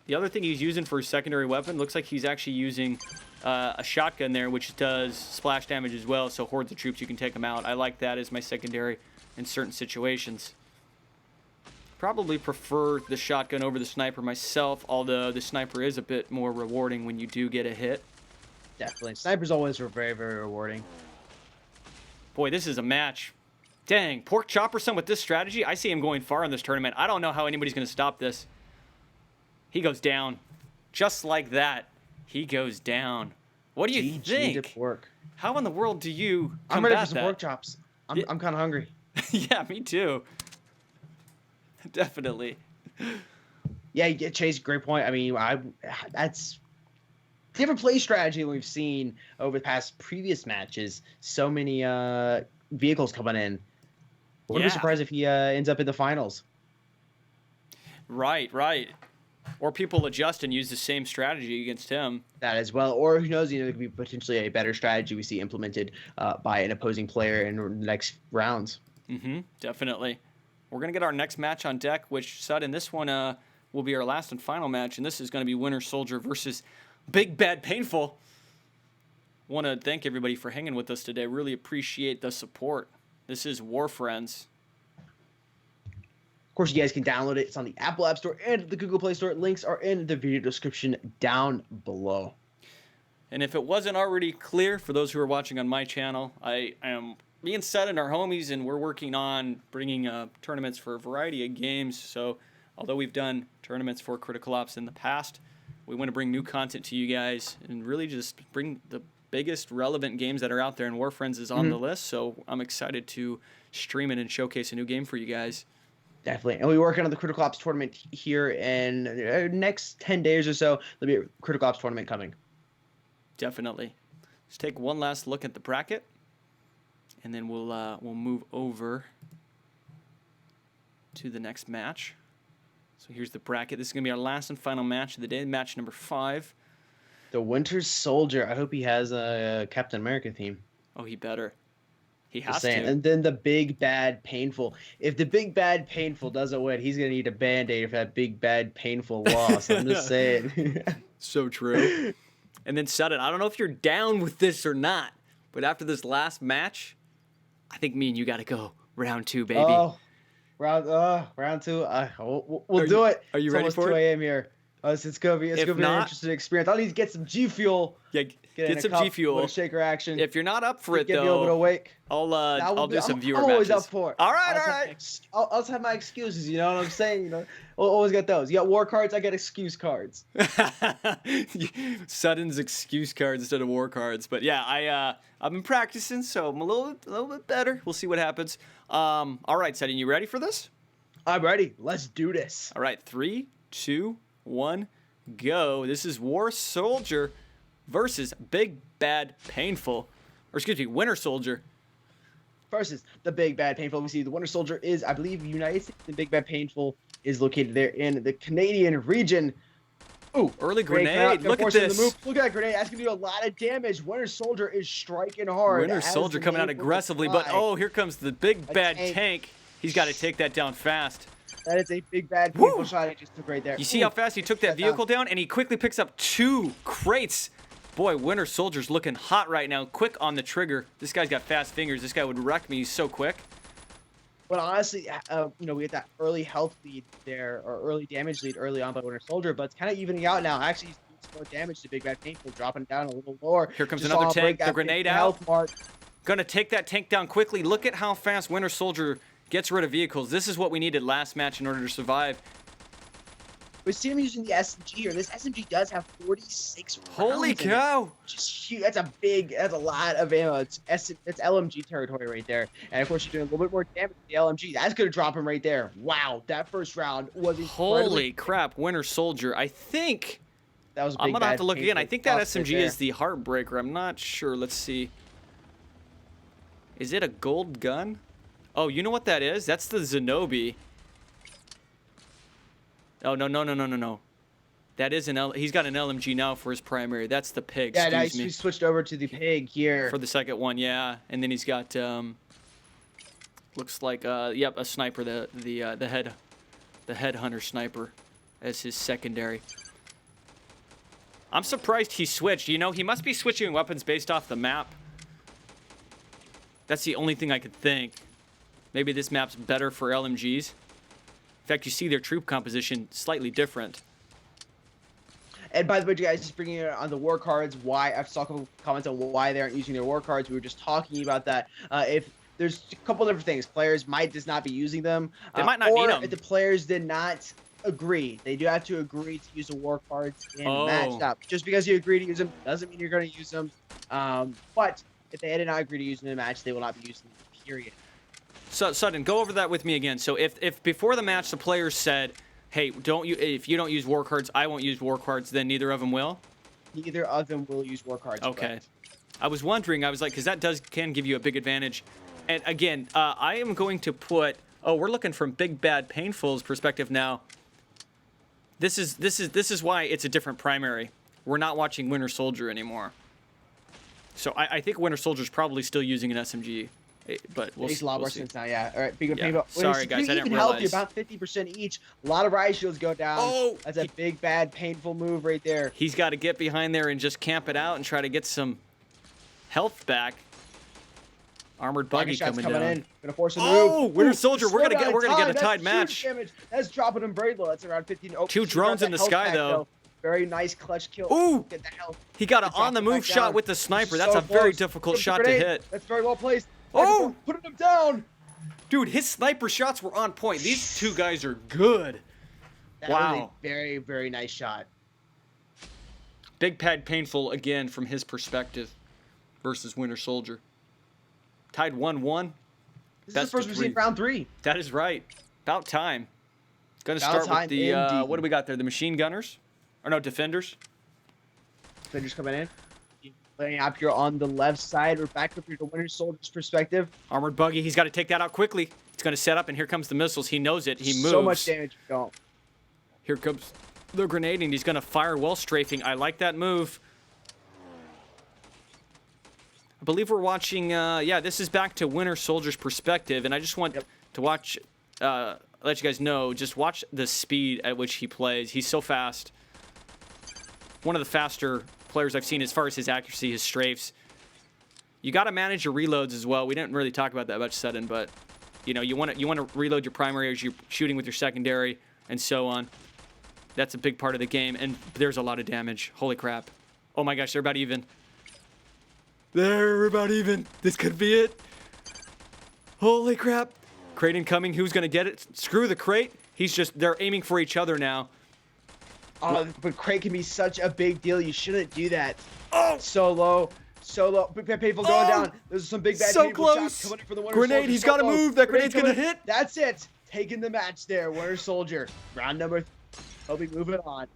The other thing he's using for his secondary weapon looks like he's actually using a shotgun there, which does splash damage as well. So hordes of troops, you can take them out. I like that as my secondary in certain situations. Probably prefer the shotgun over the sniper myself, although the sniper is a bit more rewarding when you do get a hit. Definitely. Snipers always are very, very rewarding. Boy, this is a match. Dang, Pork Chopperson with this strategy, I see him going far in this tournament. I don't know how anybody's going to stop this. He goes down. Just like that, he goes down. What do you think? To pork. How in the world do you combat I'm ready for some that? pork chops. I'm kind of hungry. Yeah, me too. Definitely. Yeah, Chase, great point. I mean, that's different play strategy than we've seen over the past previous matches. So many vehicles coming in. Wouldn't be surprised if he ends up in the finals. Right. Or people adjust and use the same strategy against him. That as well. Or who knows, it could be potentially a better strategy we see implemented by an opposing player in the next rounds. Definitely. We're going to get our next match on deck, which, Sudden, this one will be our last and final match, and this is going to be Winter Soldier versus Big Bad Painful. Want to thank everybody for hanging with us today. Really appreciate the support. This is WarFriends. Of course, you guys can download it. It's on the Apple App Store and the Google Play Store. Links are in the video description down below. And if it wasn't already clear for those who are watching on my channel, me and Sudden are homies, and we're working on bringing tournaments for a variety of games. So although we've done tournaments for Critical Ops in the past, we want to bring new content to you guys and really just bring the biggest relevant games that are out there, and WarFriends is on the list. So I'm excited to stream it and showcase a new game for you guys. Definitely. And we're working on the Critical Ops tournament here in the next 10 days or so. There'll be a Critical Ops tournament coming. Definitely. Let's take one last look at the bracket, and then we'll move over to the next match. So here's the bracket. This is going to be our last and final match of the day, match number 5. The Winter Soldier. I hope he has a Captain America theme. Oh, he better. He has to. And then the Big Bad Painful. If the Big Bad Painful doesn't win, he's going to need a Band-Aid for that Big Bad Painful loss. I'm just saying. So true. And then Sudden, I don't know if you're down with this or not, but after this last match, I think me and you got to go round 2, baby. Oh, round 2. We'll do it. Are you it's ready for 2 it? a.m. here. It's gonna be an interesting experience. I'll need to get some G Fuel. Yeah, get some G Fuel. Shaker action. If you're not up for it, get me a little bit awake. I'll do some viewer matches. I'm always up for it. All right. I'll just have my excuses. You know what I'm saying? You know, always got those. You got war cards. I got excuse cards. Sudden's excuse cards instead of war cards. But yeah, I've been practicing, so I'm a little bit better. We'll see what happens. All right, Sudden, you ready for this? I'm ready. Let's do this. All right, 3, 2, 1, go. This is War Soldier versus Big Bad Painful. Or excuse me, Winter Soldier. Versus the Big Bad Painful. We see the Winter Soldier is, I believe, United States. The Big Bad Painful is located there in the Canadian region. Ooh, early grenade. Look at this. Look at that grenade. That's going to do a lot of damage. Winter Soldier is striking hard. Winter Soldier coming out aggressively, but oh, here comes the Big Bad Tank. He's got to take that down fast. That is a Big Bad Painful shot he just took right there. You see how fast he took that vehicle down? And he quickly picks up 2 crates. Boy, Winter Soldier's looking hot right now. Quick on the trigger. This guy's got fast fingers. This guy would wreck me. He's so quick. But honestly, we get that early health lead there, or early damage lead early on by Winter Soldier, but it's kind of evening out now. Actually, he's doing some more damage to Big Bad Painful, dropping it down a little lower. Here comes another tank. The grenade out. Mark. Gonna take that tank down quickly. Look at how fast Winter Soldier gets rid of vehicles. This is what we needed last match in order to survive. We see him using the SMG here. This SMG does have 46 rounds. Holy cow! Just huge. That's a lot of ammo. It's LMG territory right there. And of course, you're doing a little bit more damage to the LMG. That's gonna drop him right there. Wow, that first round was holy crap, Winter Soldier. I think that was. I'm gonna have to look again. I think that SMG is the Heartbreaker. I'm not sure. Let's see. Is it a gold gun? Oh, you know what that is? That's the Zenobi. Oh, no. That is he's got an LMG now for his primary. That's the pig. Yeah, now he switched over to the pig here. For the second one, yeah. And then he's got, Looks like yep, a sniper, the headhunter sniper as his secondary. I'm surprised he switched. You know, he must be switching weapons based off the map. That's the only thing I could think. Maybe this map's better for LMGs. In fact, you see their troop composition slightly different. And by the way, guys, just bringing it on the war cards, why I've saw a couple comments on why they aren't using their war cards. We were just talking about that. If there's a couple different things, players might just not be using them. They might not need them. If the players did not agree, they do have to agree to use the war cards and match up. Just because you agree to use them doesn't mean you're going to use them. But if they did not agree to use them in a match, they will not be using them. Period. So Sutton, go over that with me again. So if before the match the players said, "Hey, if you don't use war cards, I won't use war cards," then neither of them will? Neither of them will use war cards. Okay. Correct. I was wondering, I was like, because that can give you a big advantage. And again, I am going to put, we're looking from Big Bad Painful's perspective now. This is why it's a different primary. We're not watching Winter Soldier anymore. So I think Winter Soldier's probably still using an SMG. But makes a lot more sense now, yeah. All right, big yeah. Sorry, guys, I didn't realize. realize. About 50% each. A lot of riot shields go down. Oh! That's a big, bad, painful move right there. He's got to get behind there and just camp it out and try to get some health back. Armored buggy coming in. Gonna force a move. Oh, Winter Soldier, we're gonna get a tied match. Damage. That's dropping him very low. That's around 15. Oh, two drones in the sky though. Very nice clutch kill. Ooh! Get the health. He got an on-the-move shot with the sniper. That's a very difficult shot to hit. That's very well placed. Oh! Putting him down. Dude, his sniper shots were on point. These two guys are good. That was a very, very nice shot. Big Bad Painful again from his perspective versus Winter Soldier. Tied 1-1. This is the first we've seen round 3. That is right. About time. Gonna start with the what do we got there? The machine gunners? Or no, defenders? Defenders coming in. Laying up here on the left side. We're back up here to Winter Soldier's perspective. Armored buggy. He's got to take that out quickly. It's going to set up, and here comes the missiles. He knows it. He moves. So much damage. Go. Here comes the grenade, and he's going to fire while strafing. I like that move. I believe we're watching, this is back to Winter Soldier's perspective, and I just want to watch, let you guys know, just watch the speed at which he plays. He's so fast. One of the faster players I've seen as far as his accuracy, his strafes. You got to manage your reloads as well. We didn't really talk about that much, Sutton, but you know, you want to reload your primary as you're shooting with your secondary and so on. That's a big part of the game, and there's a lot of damage. Holy crap. Oh my gosh, they're about even. They're about even. This could be it. Holy crap. Crate incoming. Who's going to get it? Screw the crate. They're aiming for each other now. But crate can be such a big deal. You shouldn't do that. Oh! So low. Big bad painful going down. There's some big bad painful shots coming in for the Winter Soldier. Grenade, he's got to move. That grenade's going to hit. That's it. Taking the match there, Winter Soldier. Round number 3. Hope we move it on.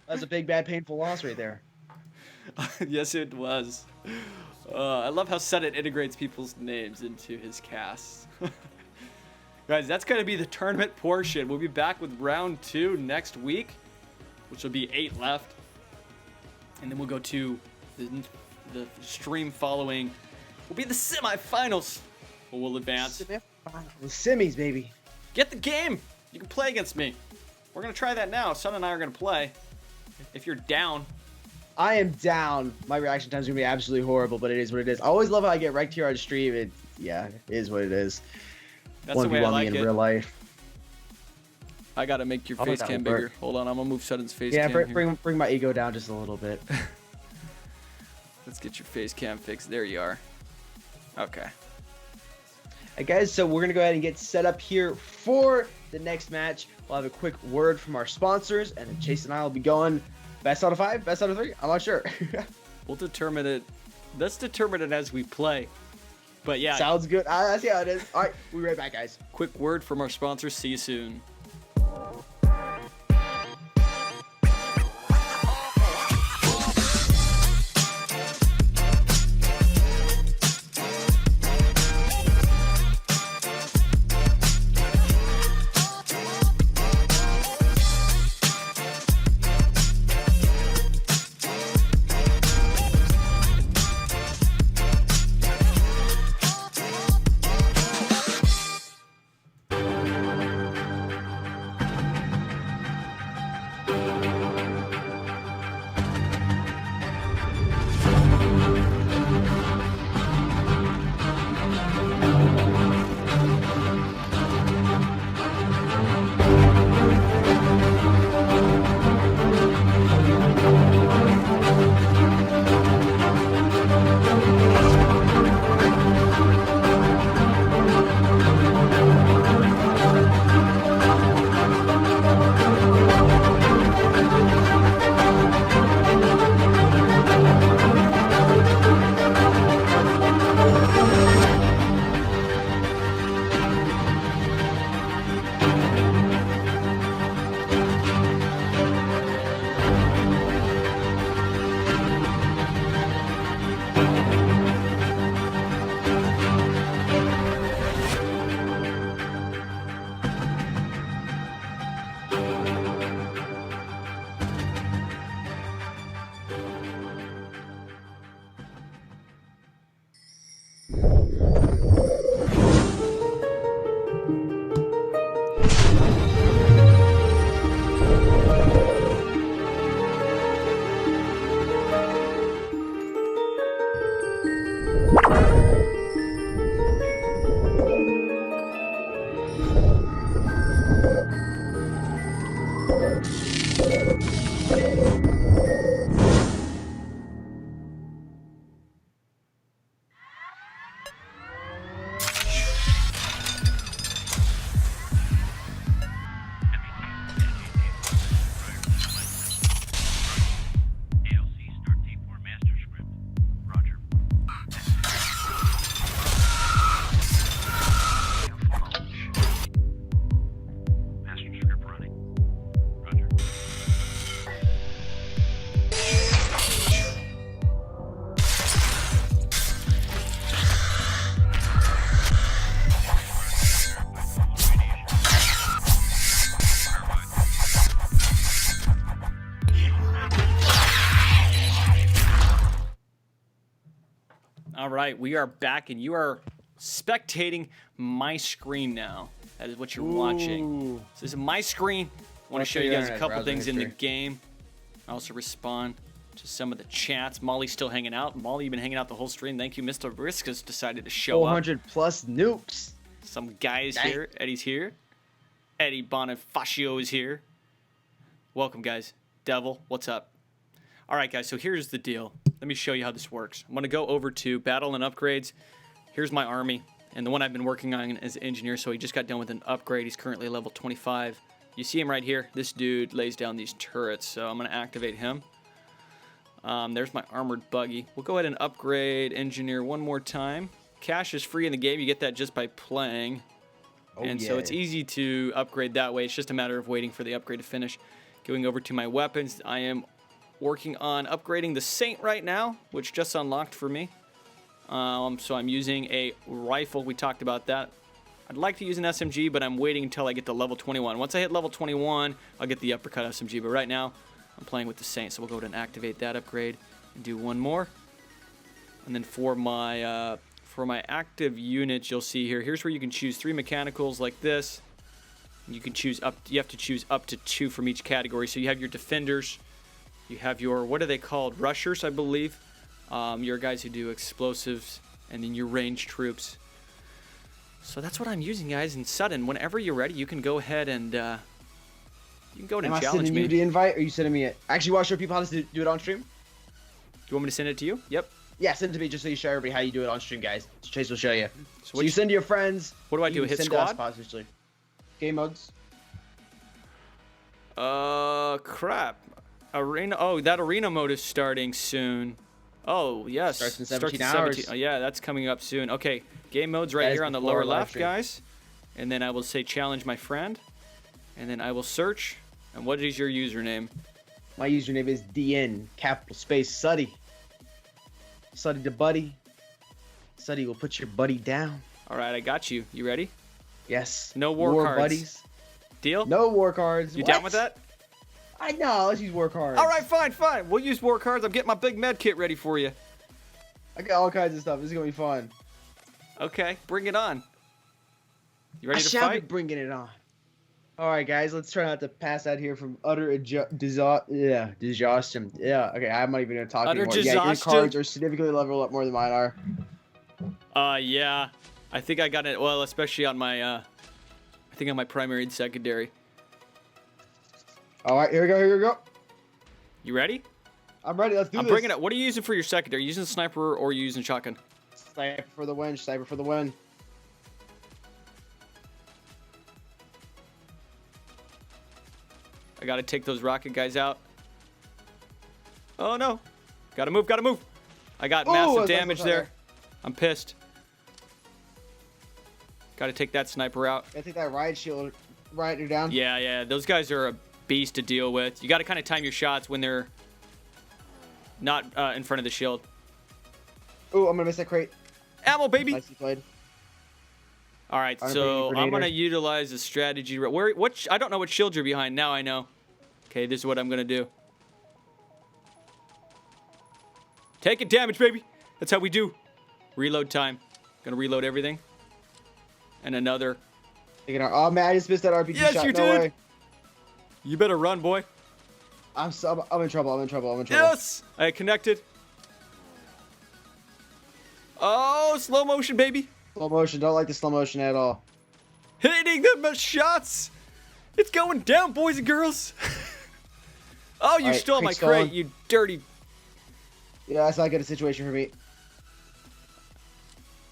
That's a big bad painful loss right there. Yes, it was. I love how Sutton integrates people's names into his casts. Guys, that's going to be the tournament portion. We'll be back with round 2 next week, which will be 8 left. And then we'll go to the stream following. Will be the semifinals. We'll advance. The semis, baby. Get the game. You can play against me. We're going to try that now. Son and I are going to play. If you're down. I am down. My reaction time's going to be absolutely horrible, but it is what it is. I always love how I get wrecked here on stream. It is what it is. That's the way I like it. In real life. I got to make your face cam bigger. Hold on. I'm going to move Sutton's face cam bring my ego down just a little bit. Let's get your face cam fixed. There you are. Okay. Alright guys, so we're going to go ahead and get set up here for the next match. We'll have a quick word from our sponsors, and then Chase and I will be going best out of 5, best out of 3. I'm not sure. We'll determine it. Let's determine it as we play. But yeah. Sounds good. I see how it is. All right, we'll be right back, guys. Quick word from our sponsors. See you soon. All right, we are back, and you are spectating my screen now. That is what you're watching. So this is my screen. I want to show you guys a couple things in the game. I also respond to some of the chats. Molly's still hanging out. Molly, you've been hanging out the whole stream. Thank you. Mr. Briskus decided to show 400 plus nukes. Some guys here. Eddie's here. Eddie Bonifacio is here. Welcome, guys. Devil, what's up? All right, guys, so here's the deal. Let me show you how this works. I'm going to go over to Battle and Upgrades. Here's my army, and the one I've been working on is engineer, so he just got done with an upgrade. He's currently level 25. You see him right here. This dude lays down these turrets, so I'm going to activate him. There's my armored buggy. We'll go ahead and upgrade engineer one more time. Cash is free in the game. You get that just by playing. So it's easy to upgrade that way. It's just a matter of waiting for the upgrade to finish. Going over to my weapons, I am working on upgrading the Saint right now, which just unlocked for me. So I'm using a rifle. We talked about that. I'd like to use an SMG, but I'm waiting until I get to level 21. Once I hit level 21, I'll get the uppercut SMG. But right now, I'm playing with the Saint, so we'll go ahead and activate that upgrade and do one more. And then for my active units, you'll see here. Here's where you can choose 3 mechanicals like this. You can choose up. You have to choose up to 2 from each category. So you have your defenders. You have your, what are they called? Rushers, I believe. Your guys who do explosives, and then your ranged troops. So that's what I'm using, guys. And Sudden, whenever you're ready, you can go ahead and challenge me. Am I sending you the invite, or are you sending me it? Actually, want to show people how to do it on stream? Do you want me to send it to you? Yep. Yeah, send it to me just so you show everybody how you do it on stream, guys. Chase will show you. So you send to your friends. What do I do? Hit squad? Game modes. Crap. Arena. Oh, that arena mode is starting soon. Oh, yes. Starts in 17 hours. Oh, yeah, that's coming up soon. Okay, game mode's right here on the lower left, guys. And then I will say challenge my friend. And then I will search. And what is your username? My username is DN, capital space, Suddy. Suddy the buddy. Suddy will put your buddy down. All right, I got you. You ready? Yes. No war cards. Buddies. Deal? No war cards. You down with that? I know. Let's use war cards. All right, fine, fine. We'll use war cards. I'm getting my big med kit ready for you. I got all kinds of stuff. This is going to be fun. Okay, bring it on. You ready to fight? I shall be bringing it on. All right, guys. Let's try not to pass out here from utter exhaustion. Yeah, okay. I'm not even going to talk anymore. Yeah, your cards are significantly leveled up more than mine are. Yeah. I think I got it. Well, especially on my, I think on my primary and secondary. All right, here we go. Here we go. You ready? I'm ready. Let's do this. I'm bringing it. What are you using for your secondary? Are you using the sniper or are you using shotgun? Sniper for the win. Sniper for the win. I gotta take those rocket guys out. Oh no! Gotta move. Gotta move. I got massive damage there. I'm pissed. Gotta take that sniper out. Gotta take that riot shield. Riot, you're down. Yeah, yeah. Those guys are a beast to deal with. You gotta kind of time your shots when they're not in front of the shield. Oh, I'm gonna miss that crate. Ammo, baby. Nicely played. All right, so I'm gonna utilize a strategy. What? I don't know what shield you're behind. Now I know. Okay, this is what I'm gonna do. Take it, damage, baby. That's how we do. Reload time. Gonna reload everything. And another. Oh man, I just missed that RPG shot. Yes, you did. Way. You better run, boy. I'm in trouble. I'm in trouble. Yes, I connected. Oh, slow motion, baby. Slow motion. Don't like the slow motion at all. Hitting the shots. It's going down, boys and girls. Oh, you Alright, stole my quick stone. crate, you dirty. Yeah, that's not a good situation for me.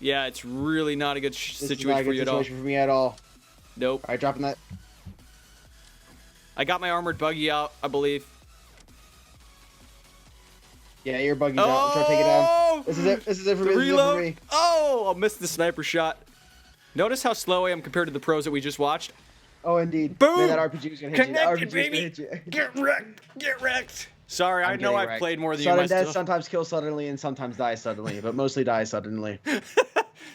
Yeah, it's really not a good This is not situation a for good you at all. situation for me at all. Nope. All right, dropping that. I got my armored buggy out, I believe. Yeah, your buggy's out. I'm trying to take it down. This is it. This is it for The me. This is it for reload. me. Oh, I missed the sniper shot. Notice how slow I am compared to the pros that we just watched. Oh, indeed. Boom! Man, that RPG is gonna hit you. That Connected, RPG baby. is gonna hit you. Get wrecked. Get wrecked. Sorry, I know getting I've wrecked. played more than Sudden you death myself. sometimes kills suddenly and sometimes dies suddenly, but mostly dies suddenly.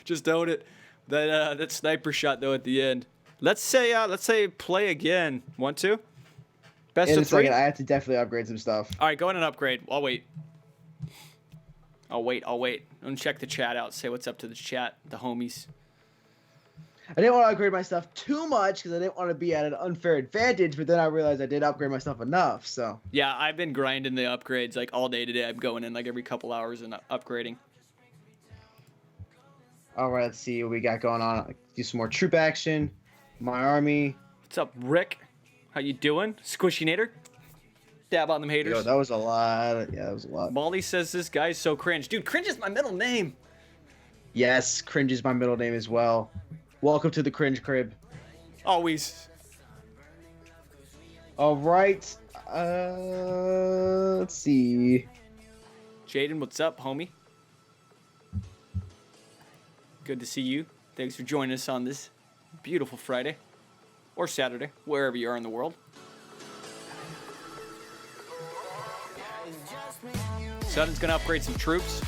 Just own it. That sniper shot though at the end. Let's say play again. Want to? Best In a of three. second, I have to definitely upgrade some stuff. All right, go in and upgrade. I'll wait. I'll wait. I'm check the chat out. Say what's up to the chat, the homies. I didn't want to upgrade my stuff too much because I didn't want to be at an unfair advantage, but then I realized I did upgrade my stuff enough, so. Yeah, I've been grinding the upgrades like all day today. I'm going in like every couple hours and upgrading. All right, let's see what we got going on. Do some more troop action. My army. What's up, Rick? How you doing? Squishynator? Dab on them haters. Yo, that was a lot. Yeah, that was a lot. Molly says this guy's so cringe. Dude, cringe is my middle name. Yes, cringe is my middle name as well. Welcome to the cringe crib. Always. All right. Let's see. Jaden, what's up, homie? Good to see you. Thanks for joining us on this beautiful Friday. Or Saturday, wherever you are in the world. Sutton's gonna upgrade some troops.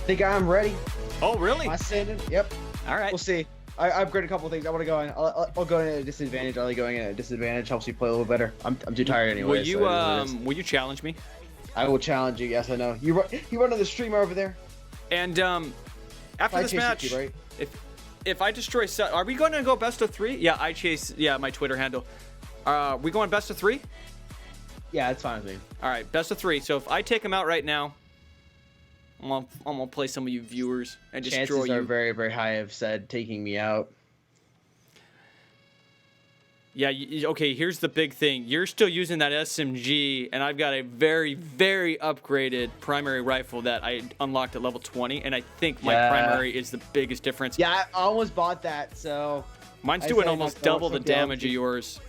Think I'm ready. Oh, really? Am I sending? Yep. All right. We'll see. I upgraded a couple things. I want to go in. I'll go in at a disadvantage. Only going in at a disadvantage helps you play a little better. I'm too tired anyway. Will you so it is what it is. will you challenge me? I will challenge you. Yes, I know. You run to the streamer over there. And after I this chase match, you, right? if I destroy Sutton, are we going to go best of 3? Yeah, I chase. Yeah, my Twitter handle. We going best of 3? Yeah, it's fine with me. All right, best of 3. So if I take him out right now, I'm gonna play some of you viewers and destroy Chances you. are very, very high of said taking me out. Yeah, okay, here's the big thing. You're still using that SMG, and I've got a very, very upgraded primary rifle that I unlocked at level 20, and I think my primary is the biggest difference. Yeah, I almost bought that, so... Mine's I doing say almost not to double the look for the damage of LMG. yours.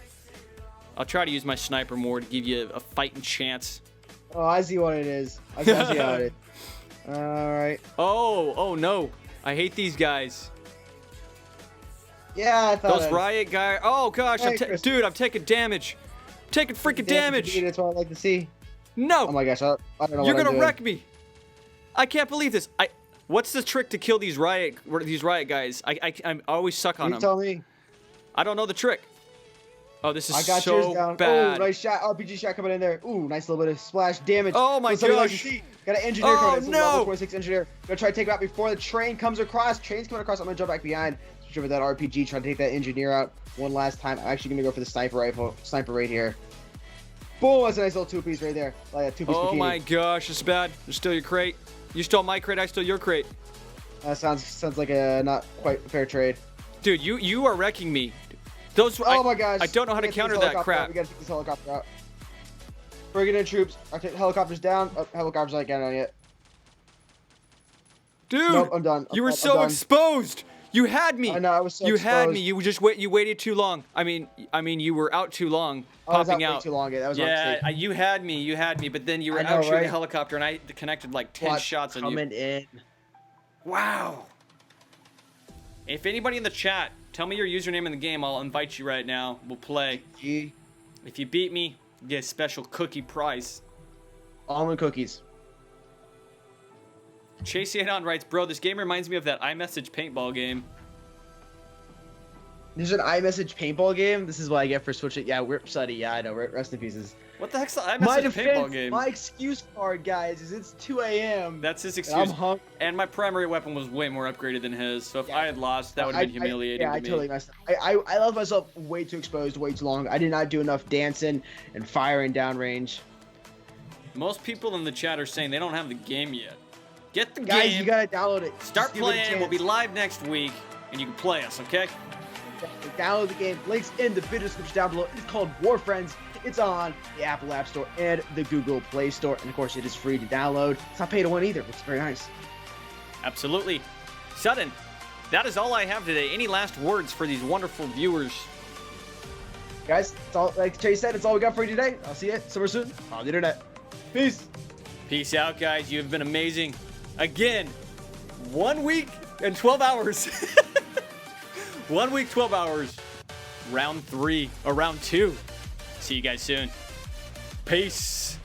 I'll try to use my sniper more to give you a fighting chance. Oh, I see what it is. I see how it is. Alright. Oh no. I hate these guys. Yeah, I thought... Those riot guys. Oh gosh, Hey, Chris. dude, I'm taking damage. Taking freaking damage. That's what I'd like to see. No. Oh my gosh, I don't know You're what I'm gonna doing. wreck me. I can't believe this. What's the trick to kill these riot guys? I always suck on You them. tell me. I don't know the trick. Oh, this is I got yours so down. bad. Oh, nice shot. RPG shot coming in there. Ooh, nice little bit of splash damage. Oh my That's something I like to gosh. see. Got an engineer Oh, coming in. It's a no. level 26 engineer. Gonna try to take him out before the train comes across. Train's coming across. I'm gonna jump back behind. Switch over that RPG. Try to take that engineer out one last time. I'm actually gonna go for the sniper rifle. Sniper right here. Boom! That's a nice little two-piece right there. Like a two-piece Oh bikini. my gosh, it's bad. You stole your crate. You stole my crate. I stole your crate. Sounds like a not quite fair trade. Dude, you are wrecking me. Those. Oh my gosh. I don't know how to We gotta take counter this that helicopter crap. out. We gotta take this helicopter out. Bringing in troops. Okay, helicopter's down. Oh, helicopter's not getting on yet. Dude, Nope, I'm done. You were I'm so done. exposed. You had me. I know, I was so You had me. exposed. You waited too long. I mean, you were out too long, I was popping out way out. too long. That was my Yeah, mistake. you had me, but then you were I know, out shooting right? a helicopter, and I connected like 10 Watch shots on you. coming in. Wow. If anybody in the chat, tell me your username in the game. I'll invite you right now. We'll play. Gee. If you beat me, you get a special cookie prize. Almond cookies. Chase Yadon writes, bro, this game reminds me of that iMessage paintball game. There's an iMessage paintball game. This is what I get for switching. Yeah, Rip Suddy. Yeah, I know. Rest in pieces. What the heck's the My iMessage paintball defense, game? my excuse card, guys, is it's 2 a.m. That's his and I'm excuse. hungry. And my primary weapon was way more upgraded than his, so if I had lost, that would have been humiliating I to me. totally messed up. I left myself way too exposed, way too long. I did not do enough dancing and firing downrange. Most people in the chat are saying they don't have the game yet. Get the Guys, game. you gotta download it. Start Just give it a playing. We'll be chance. live next week, and you can play us, okay? Download the game. Links in the video description down below. It's called WarFriends. It's on the Apple App Store and the Google Play Store. And of course, it is free to download. It's not pay to win either, which is very nice. Absolutely. Sutton, that is all I have today. Any last words for these wonderful viewers? Guys, it's all, like Chase said, it's all we got for you today. I'll see you somewhere soon on the internet. Peace. Peace out, guys. You have been amazing. Again, 1 week and 12 hours. 1 week, 12 hours. Round 3 or round 2. See you guys soon. Peace.